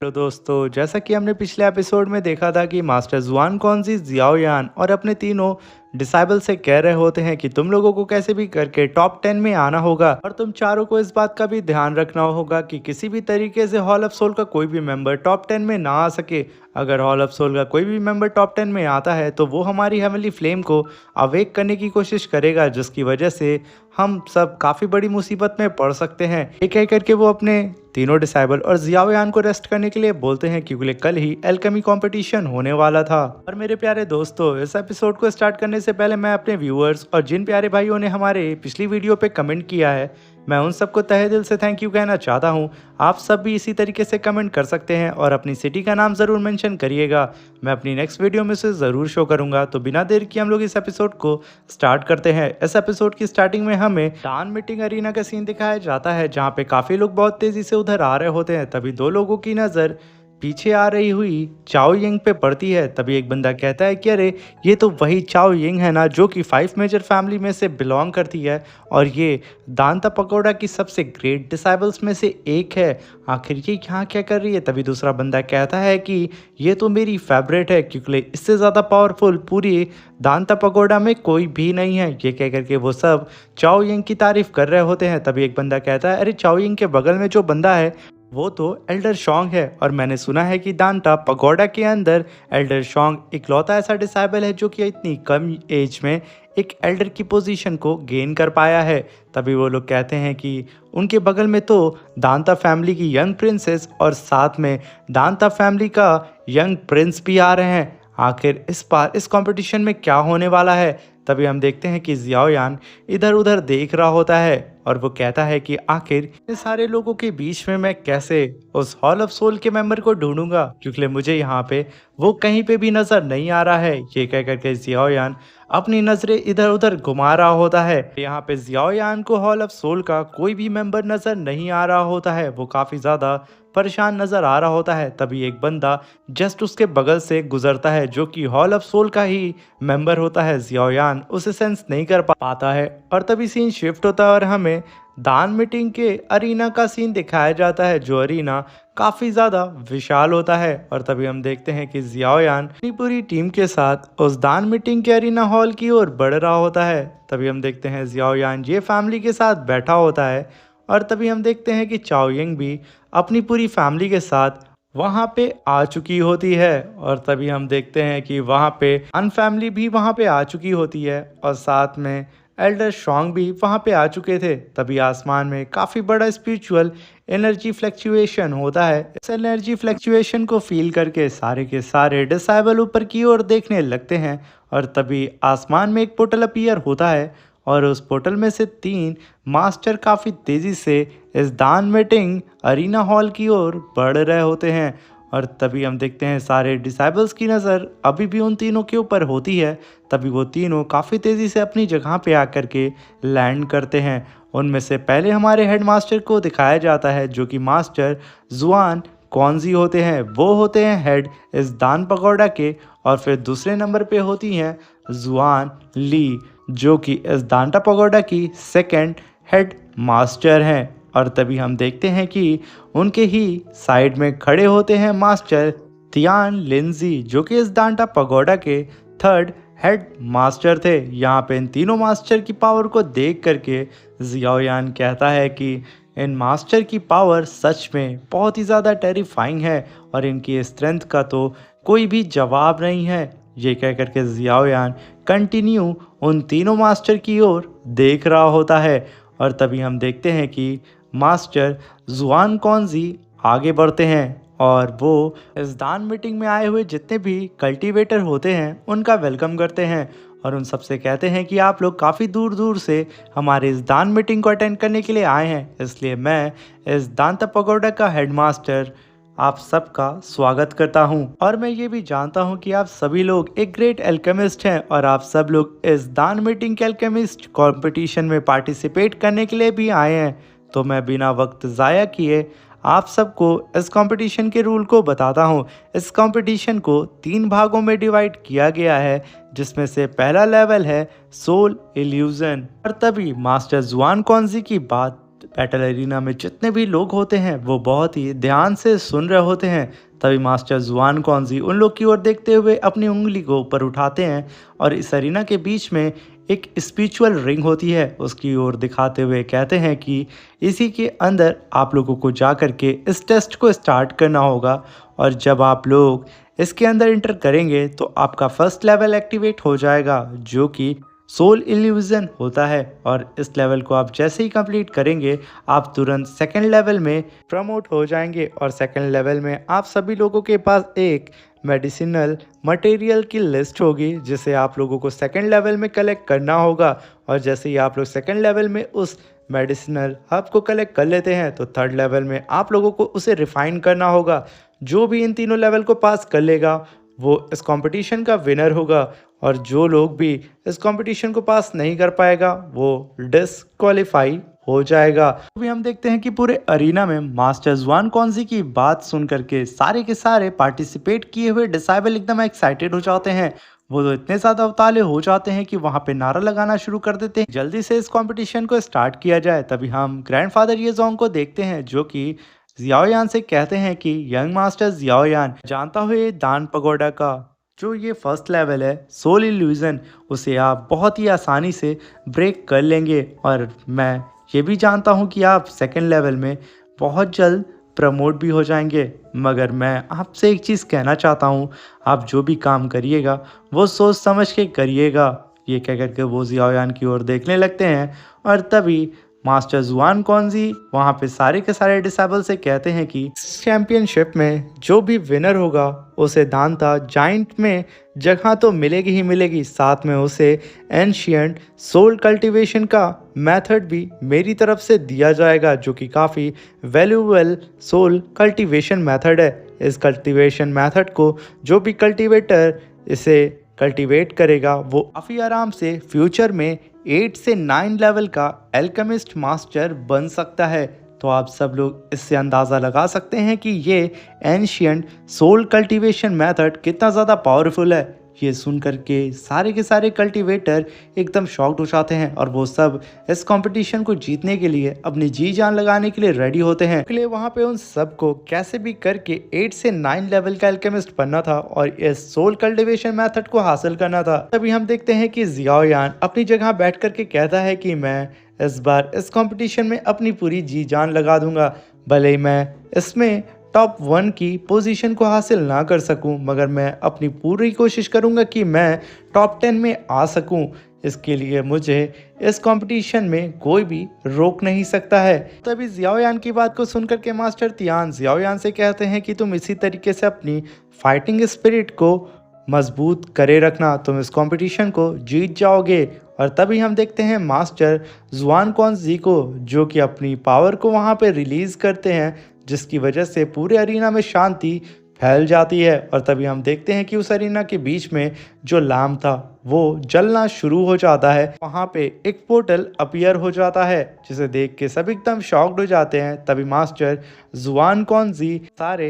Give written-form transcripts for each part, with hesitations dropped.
Hello दोस्तों, जैसा कि हमने पिछले एपिसोड में देखा था कि मास्टर जुआन कौनजी, जियाओ यान और अपने तीनों डिसाइबल से कह रहे होते हैं कि तुम लोगों को कैसे भी करके टॉप 10 में आना होगा और तुम चारों को इस बात का भी ध्यान रखना होगा कि किसी भी तरीके से हॉल ऑफ सोल का कोई भी मेंबर टॉप 10 में ना आ सके। अगर हॉल ऑफ सोल का कोई भी मेंबर टॉप 10 में आता है तो वो हमारी हेवनली फ्लेम को अवेक करने की कोशिश करेगा, जिसकी वजह से हम सब काफ़ी बड़ी मुसीबत में पड़ सकते हैं। एक एक करके वो अपने तीनों डिसाइबल और जियाओ यान को रेस्ट करने के लिए बोलते हैं क्योंकि कल ही एल्केमी कंपटीशन होने वाला था। और मेरे प्यारे दोस्तों, इस एपिसोड को स्टार्ट करने से पहले मैं अपने व्यूअर्स और जिन प्यारे भाइयों ने हमारे पिछली वीडियो पे कमेंट किया है, मैं उन सबको तहे दिल से थैंक यू कहना चाहता हूँ। आप सब भी इसी तरीके से कमेंट कर सकते हैं और अपनी सिटी का नाम ज़रूर मेंशन करिएगा। मैं अपनी नेक्स्ट वीडियो में से ज़रूर शो करूँगा। तो बिना देर किए हम लोग इस एपिसोड को स्टार्ट करते हैं। इस एपिसोड की स्टार्टिंग में हमें डान मीटिंग अरीना का सीन दिखाया जाता है, जहाँ पे काफ़ी लोग बहुत तेज़ी से उधर आ रहे होते हैं। तभी दो लोगों की नज़र पीछे आ रही हुई चाओ यिंग पे पड़ती है। तभी एक बंदा कहता है कि अरे, ये तो वही चाओ यिंग है ना, जो कि 5 मेजर फैमिली में से बिलोंग करती है और ये दांता पकोड़ा की सबसे ग्रेट डिसाइबल्स में से एक है। आखिर ये यहाँ क्या कर रही है? तभी दूसरा बंदा कहता है कि ये तो मेरी फेवरेट है, क्योंकि इससे ज़्यादा पावरफुल पूरी दांता पकोड़ा में कोई भी नहीं है। ये कह करके वो सब चाओ यिंग की तारीफ कर रहे होते हैं। तभी एक बंदा कहता है, अरे, चाओ यिंग के बगल में जो बंदा है वो तो एल्डर शॉन्ग है, और मैंने सुना है कि दांता पगोडा के अंदर एल्डर शॉन्ग इकलौता ऐसा डिसाइबल है जो कि इतनी कम एज में एक एल्डर की पोजीशन को गेन कर पाया है। तभी वो लोग कहते हैं कि उनके बगल में तो दांता फैमिली की यंग प्रिंसेस और साथ में दांता फैमिली का यंग प्रिंस भी आ रहे हैं। आखिर इस बार इस कंपटीशन में क्या होने वाला है? तभी हम देखते हैं कि जियाओ यान इधर उधर देख रहा होता है और वो कहता है कि आखिर इतने सारे लोगों के बीच में मैं कैसे उस हॉल ऑफ सोल के मेंबर को ढूंढूंगा, क्योंकि मुझे यहाँ पे वो कहीं पे भी नजर नहीं आ रहा है। ये कह करके जियाओ यान अपनी नजरें इधर उधर घुमा रहा होता है। यहाँ पे जियाओ यान को हॉल ऑफ सोल का कोई भी मेंबर नजर नहीं आ रहा होता है। वो काफी ज्यादा परेशान नजर आ रहा होता है। तभी एक बंदा जस्ट उसके बगल से गुजरता है, जो कि हॉल ऑफ सोल का ही मेंबर होता है। जियाओ यान उसे सेंस नहीं कर पाता है और तभी सीन शिफ्ट होता है और हमें दान मीटिंग के अरीना का सीन दिखाया जाता है, जो अरीना काफ़ी ज़्यादा विशाल होता है। और तभी हम देखते हैं कि जियाओ यान अपनी पूरी टीम के साथ उस दान मीटिंग के अरीना हॉल की ओर बढ़ रहा होता है। तभी हम देखते हैं जियाओ यान ये फैमिली के साथ बैठा होता है और तभी हम देखते हैं कि चाओ यिंग भी अपनी पूरी फैमिली के साथ वहाँ पे आ चुकी होती है। और तभी हम देखते हैं कि वहाँ पे अन फैमिली भी वहाँ पे आ चुकी होती है और साथ में एल्डर शॉन्ग भी वहाँ पे आ चुके थे। तभी आसमान में काफ़ी बड़ा स्पिरिचुअल एनर्जी फ्लक्चुएशन होता है। इस एनर्जी फ्लक्चुएशन को फील करके सारे के सारे डिसाइबल ऊपर की ओर देखने लगते हैं और तभी आसमान में एक पोर्टल अपीयर होता है और उस पोर्टल में से 3 मास्टर काफ़ी तेज़ी से इस दान मीटिंग अरीना हॉल की ओर बढ़ रहे होते हैं। और तभी हम देखते हैं सारे डिसाइबल्स की नज़र अभी भी उन तीनों के ऊपर होती है। तभी वो तीनों काफ़ी तेज़ी से अपनी जगह पे आकर के लैंड करते हैं। उनमें से पहले हमारे हेड मास्टर को दिखाया जाता है, जो कि मास्टर जुआन कौनजी होते हैं। वो होते हैं हेड इस दान पकौड़ा के। और फिर दूसरे नंबर पे होती हैं जुआन ली, जो कि इस दांटा पगोडा की सेकंड हेड मास्टर हैं। और तभी हम देखते हैं कि उनके ही साइड में खड़े होते हैं मास्टर तियान लिंजी, जो कि इस दांटा पगोडा के थर्ड हेड मास्टर थे। यहाँ पे इन तीनों मास्टर की पावर को देख करके जियाओ यान कहता है कि इन मास्टर की पावर सच में बहुत ही ज़्यादा टेरिफाइंग है और इनकी स्ट्रेंथ का तो कोई भी जवाब नहीं है। ये कह करके जियाओ यान कंटिन्यू उन तीनों मास्टर की ओर देख रहा होता है। और तभी हम देखते हैं कि मास्टर जुआन कौनजी आगे बढ़ते हैं और वो इस दान मीटिंग में आए हुए जितने भी कल्टीवेटर होते हैं उनका वेलकम करते हैं और उन सबसे कहते हैं कि आप लोग काफ़ी दूर दूर से हमारे इस दान मीटिंग को अटेंड करने के लिए आए हैं, इसलिए मैं इस दांता पगोडा का हेडमास्टर आप सबका स्वागत करता हूं। और मैं ये भी जानता हूं कि आप सभी लोग एक ग्रेट एल्केमिस्ट हैं और आप सब लोग इस दान मीटिंग के एल्केमिस्ट कंपटीशन में पार्टिसिपेट करने के लिए भी आए हैं। तो मैं बिना वक्त ज़ाया किए आप सबको इस कंपटीशन के रूल को बताता हूं। इस कंपटीशन को 3 भागों में डिवाइड किया गया है, जिसमें से पहला लेवल है सोल इल्यूजन। और तभी मास्टर जुआन कौनजी की बात बैटल एरिना में जितने भी लोग होते हैं वो बहुत ही ध्यान से सुन रहे होते हैं। तभी मास्टर जुआन कौनजी उन लोग की ओर देखते हुए अपनी उंगली को ऊपर उठाते हैं और इस एरिना के बीच में एक स्पिरिचुअल रिंग होती है, उसकी ओर दिखाते हुए कहते हैं कि इसी के अंदर आप लोगों को जा कर के इस टेस्ट को स्टार्ट करना होगा और जब आप लोग इसके अंदर इंटर करेंगे तो आपका फर्स्ट लेवल एक्टिवेट हो जाएगा जो कि सोल इल्यूजन होता है और इस लेवल को आप जैसे ही कंप्लीट करेंगे आप तुरंत सेकंड लेवल में प्रमोट हो जाएंगे और सेकंड लेवल में आप सभी लोगों के पास एक मेडिसिनल मटेरियल की लिस्ट होगी जिसे आप लोगों को सेकंड लेवल में कलेक्ट करना होगा और जैसे ही आप लोग सेकंड लेवल में उस मेडिसिनल हब को कलेक्ट कर लेते हैं तो थर्ड लेवल में आप लोगों को उसे रिफाइन करना होगा। जो भी इन तीनों लेवल को पास कर लेगा वो इस कंपटीशन का विनर होगा और जो लोग भी इस कंपटीशन को पास नहीं कर पाएगा वो डिस्क्वालीफाई हो जाएगा। अभी हम देखते हैं कि पूरे अरीना में मास्टर जुआन कौनजी की बात सुन करके सारे के सारे पार्टिसिपेट किए हुए डिसाइबल एकदम एक्साइटेड हो जाते हैं। वो तो इतने ज़्यादा उताले हो जाते हैं कि वहाँ पे नारा लगाना शुरू कर देते हैं जल्दी से इस कंपटीशन को स्टार्ट किया जाए। तभी हम ग्रैंडफादर येजोंग को देखते हैं जो कि जियाओयान से कहते हैं कि यंग मास्टर जियाओयान, जानता हूँ ये दान पगोडा का जो ये फर्स्ट लेवल है सोल इल्यूजन उसे आप बहुत ही आसानी से ब्रेक कर लेंगे और मैं ये भी जानता हूँ कि आप सेकंड लेवल में बहुत जल्द प्रमोट भी हो जाएंगे। मगर मैं आपसे एक चीज़ कहना चाहता हूँ, आप जो भी काम करिएगा वो सोच समझ के करिएगा। ये कह करके वो जियाओयान की ओर देखने लगते हैं और तभी मास्टर जुआन कौनजी वहाँ पे सारे के सारे डिसेबल से कहते हैं कि चैंपियनशिप में जो भी विनर होगा उसे दांता जाइंट में जगह तो मिलेगी ही मिलेगी, साथ में उसे एंशियंट सोल कल्टीवेशन का मेथड भी मेरी तरफ से दिया जाएगा जो कि काफ़ी वैल्यूएबल सोल कल्टीवेशन मेथड है। इस कल्टीवेशन मेथड को जो भी कल्टीवेटर इसे कल्टीवेट करेगा वो काफ़ी आराम से फ्यूचर में 8 से 9 लेवल का एल्केमिस्ट मास्टर बन सकता है। तो आप सब लोग इससे अंदाज़ा लगा सकते हैं कि ये एंशियंट सोल कल्टीवेशन मेथड कितना ज़्यादा पावरफुल है। ये सुन करके सारे के सारे कल्टीवेटर एकदम शॉक्ड हो जाते हैं और वो सब इस कंपटीशन को जीतने के लिए अपनी जी जान लगाने के लिए रेडी होते हैं। इसलिए वहाँ पे उन सबको कैसे भी करके 8 से 9 लेवल का एल्केमिस्ट बनना था और इस सोल कल्टीवेशन मेथड को हासिल करना था। तभी हम देखते हैं कि जियाओयान अपनी जगह बैठ करके कहता है कि मैं इस बार इस कंपटीशन में अपनी पूरी जी जान लगा दूंगा, भले ही मैं इसमें टॉप 1 की पोजीशन को हासिल ना कर सकूं, मगर मैं अपनी पूरी कोशिश करूंगा कि मैं टॉप 10 में आ सकूं। इसके लिए मुझे इस कंपटीशन में कोई भी रोक नहीं सकता है। तभी जियाओयान की बात को सुनकर के मास्टर तियान जियाओयान से कहते हैं कि तुम इसी तरीके से अपनी फाइटिंग स्पिरिट को मजबूत करे रखना, तुम इस कंपटीशन को जीत जाओगे। और तभी हम देखते हैं मास्टर जुआन कौनजी को जो कि अपनी पावर को वहाँ पे रिलीज करते हैं जिसकी वजह से पूरे अरीना में शांति फैल जाती है। और तभी हम देखते हैं कि उस अरीना के बीच में जो लैम्प था वो जलना शुरू हो जाता है। वहाँ पे एक पोर्टल अपीयर हो जाता है जिसे देख के सब एकदम शॉक्ड हो जाते हैं। तभी मास्टर जुआन कौनजी सारे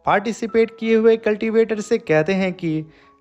पार्टिसिपेट किए हुए कल्टीवेटर से कहते हैं कि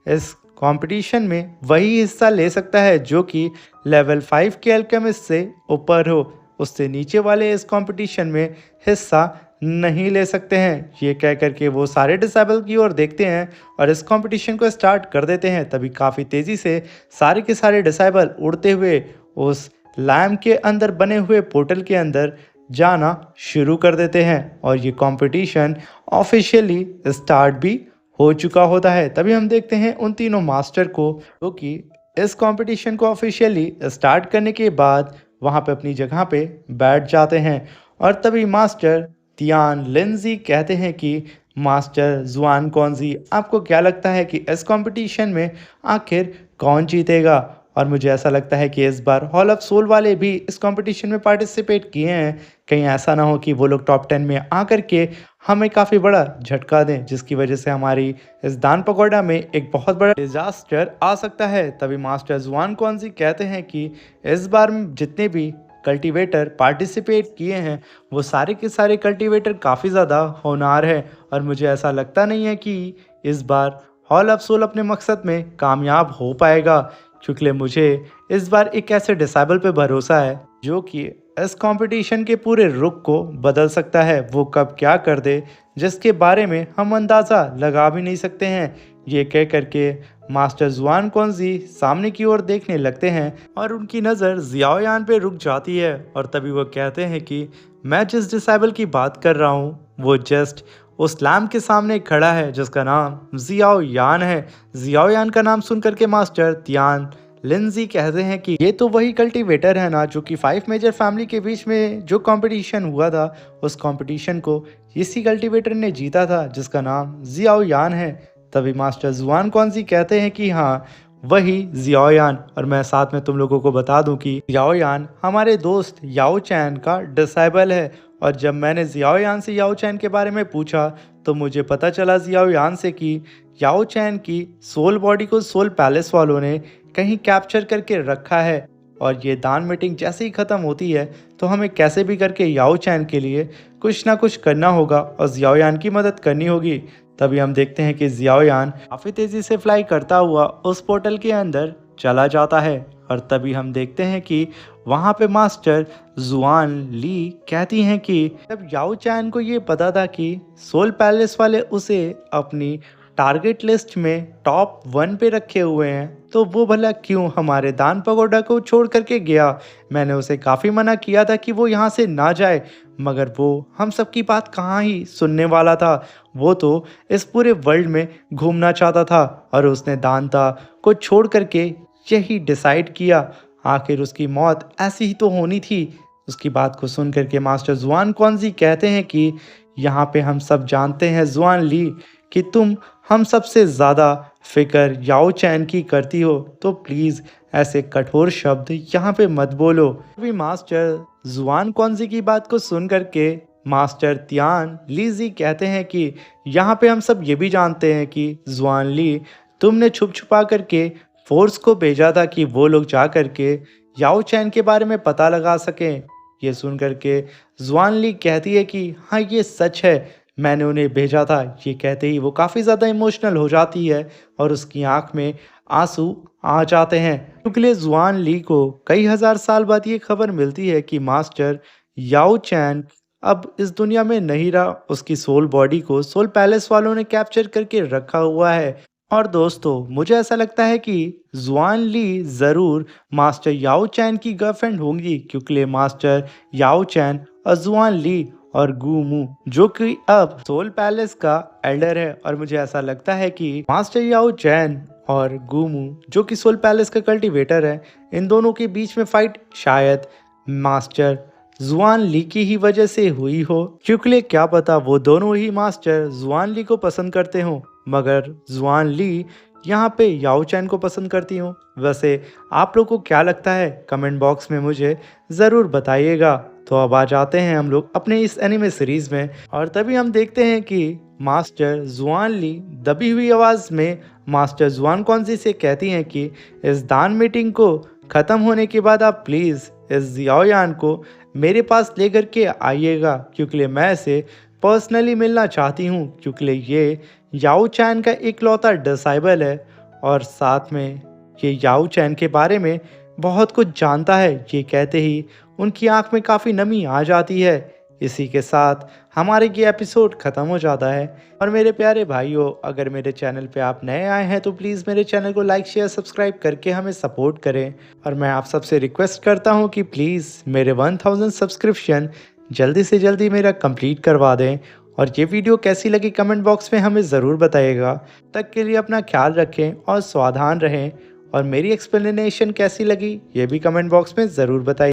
इस कंपटीशन में वही हिस्सा ले सकता है जो कि लेवल 5 के एल्केमिस्ट से ऊपर हो, उससे नीचे वाले इस कंपटीशन में हिस्सा नहीं ले सकते हैं। ये कह करके वो सारे डिसेबल की ओर देखते हैं और इस कंपटीशन को स्टार्ट कर देते हैं। तभी काफ़ी तेज़ी से सारे के सारे डिसेबल उड़ते हुए उस लैम्प के अंदर बने हुए पोर्टल के अंदर जाना शुरू कर देते हैं और ये कंपटीशन ऑफिशियली स्टार्ट भी हो चुका होता है। तभी हम देखते हैं उन तीनों मास्टर को जो कि इस कंपटीशन को ऑफिशियली स्टार्ट करने के बाद वहाँ पे अपनी जगह पे बैठ जाते हैं। और तभी मास्टर तियान लिंजी कहते हैं कि मास्टर जुआन कौनजी, आपको क्या लगता है कि इस कंपटीशन में आखिर कौन जीतेगा? और मुझे ऐसा लगता है कि इस बार हॉल ऑफ सोल वाले भी इस कंपटीशन में पार्टिसिपेट किए हैं, कहीं ऐसा ना हो कि वो लोग टॉप 10 में आकर के हमें काफ़ी बड़ा झटका दें जिसकी वजह से हमारी इस दान पकौड़ा में एक बहुत बड़ा डिजास्टर आ सकता है। तभी मास्टर जुआन कौनजी कहते हैं कि इस बार जितने भी कल्टीवेटर पार्टिसिपेट किए हैं वो सारे के सारे कल्टीवेटर काफ़ी ज़्यादा होनहार है और मुझे ऐसा लगता नहीं है कि इस बार हॉल ऑफ सोल अपने मकसद में कामयाब हो पाएगा, क्योंकि मुझे इस बार एक ऐसे डिसेबल पे भरोसा है जो कि इस कंपटीशन के पूरे रुख को बदल सकता है। वो कब क्या कर दे जिसके बारे में हम अंदाज़ा लगा भी नहीं सकते हैं। ये कह करके मास्टर जुआन कौनजी सामने की ओर देखने लगते हैं और उनकी नज़र जियाओयान पे रुक जाती है और तभी वो कहते हैं कि मैं जिस डिसेबल की बात कर रहा हूँ वो जस्ट उस लैम्प के सामने खड़ा है जिसका नाम जियाओयान है। जियाओयान का नाम सुन करके मास्टर तियान लिंजी कहते हैं कि ये तो वही कल्टीवेटर है ना जो कि 5 मेजर फैमिली के बीच में जो कंपटीशन हुआ था, उस कंपटीशन को इसी कल्टीवेटर ने जीता था जिसका नाम जियाओयान है। तभी मास्टर जुआन कौनजी कहते हैं कि हाँ वही जियाओयान, और मैं साथ में तुम लोगों को बता दूं कि जियाओयान हमारे दोस्त याओ चैन का डिसेबल है। और जब मैंने जियाओयान से याओ चैन के बारे में पूछा तो मुझे पता चला जियाओयान से कि याओ चैन की सोल बॉडी को सोल पैलेस वालों ने कहीं कैप्चर करके रखा है और ये दान मीटिंग जैसे ही ख़त्म होती है तो हमें कैसे भी करके याओ चैन के लिए कुछ ना कुछ करना होगा और जियाओयान की मदद करनी होगी। तभी हम देखते हैं कि जियाओयान काफ़ी तेज़ी से फ्लाई करता हुआ उस पोर्टल के अंदर चला जाता है और तभी हम देखते हैं कि वहाँ पे मास्टर जुआन ली कहती हैं कि जब याओ चैन को ये पता था कि सोल पैलेस वाले उसे अपनी टारगेट लिस्ट में टॉप 1 पे रखे हुए हैं तो वो भला क्यों हमारे दान पगोडा को छोड़ करके गया। मैंने उसे काफ़ी मना किया था कि वो यहाँ से ना जाए, मगर वो हम सबकी बात कहाँ ही सुनने वाला था। वो तो इस पूरे वर्ल्ड में घूमना चाहता था और उसने दानता को छोड़ करके यही डिसाइड किया। आखिर उसकी मौत ऐसी ही तो होनी थी। उसकी बात को सुन करके मास्टर जुआन कौनजी कहते हैं कि यहाँ पे हम सब जानते हैं जुआन ली कि तुम हम सबसे ज़्यादा फिक्र याओ चैन की करती हो, तो प्लीज़ ऐसे कठोर शब्द यहाँ पे मत बोलो। अभी मास्टर जुआन कौनजी की बात को सुन करके मास्टर तियान लीजी कहते हैं कि यहाँ पे हम सब ये भी जानते हैं कि जुआन ली तुमने छुप छुपा करके फोर्स को भेजा था कि वो लोग जा करके याओ चैन के बारे में पता लगा सकें। ये सुन करके जुआन ली कहती है कि हाँ ये सच है, मैंने उन्हें भेजा था। ये कहते ही वो काफ़ी ज़्यादा इमोशनल हो जाती है और उसकी आंख में आंसू आ जाते हैं क्योंकि जुआन ली को कई हज़ार साल बाद ये खबर मिलती है कि मास्टर याओ चैन अब इस दुनिया में नहीं रहा। उसकी सोल बॉडी को सोल पैलेस वालों ने कैप्चर करके रखा हुआ है। और दोस्तों मुझे ऐसा लगता है कि जुआन ली ज़रूर मास्टर याओ चैन की गर्लफ्रेंड होंगी क्योंकि मास्टर याओ चैन और जुआन ली और गुमू जो कि अब सोल पैलेस का एल्डर है, और मुझे ऐसा लगता है कि मास्टर याओ चैन और गुमू जो कि सोल पैलेस का कल्टीवेटर है, इन दोनों के बीच में फाइट शायद मास्टर जुआन ली की ही वजह से हुई हो क्योंकि क्या पता वो दोनों ही मास्टर जुआन ली को पसंद करते हों, मगर जुआन ली यहाँ पे याओ चैन को पसंद करती हूँ। वैसे आप लोग को क्या लगता है कमेंट बॉक्स में मुझे ज़रूर बताइएगा। तो अब आ जाते हैं हम लोग अपने इस एनिमे सीरीज़ में और तभी हम देखते हैं कि मास्टर जुआन ली दबी हुई आवाज़ में मास्टर जुआन कौनजी से कहती हैं कि इस दान मीटिंग को ख़त्म होने के बाद आप प्लीज़ इस जियाओयान को मेरे पास लेकर के आइएगा क्योंकि मैं इसे पर्सनली मिलना चाहती हूँ क्योंकि ये याओ चैन का इकलौता डिसेबल है और साथ में ये याओ चैन के बारे में बहुत कुछ जानता है। ये कहते ही उनकी आंख में काफ़ी नमी आ जाती है। इसी के साथ हमारे ये एपिसोड ख़त्म हो जाता है। और मेरे प्यारे भाइयों, अगर मेरे चैनल पे आप नए आए हैं तो प्लीज़ मेरे चैनल को लाइक शेयर सब्सक्राइब करके हमें सपोर्ट करें। और मैं आप सबसे रिक्वेस्ट करता हूँ कि प्लीज़ मेरे 1000 सब्सक्रिप्शन जल्दी से जल्दी मेरा कंप्लीट करवा दें। और ये वीडियो कैसी लगी कमेंट बॉक्स में हमें ज़रूर बताइएगा। तब के लिए अपना ख्याल रखें और सावधान रहें। और मेरी एक्सप्लेनेशन कैसी लगी ये भी कमेंट बॉक्स में ज़रूर बताइए।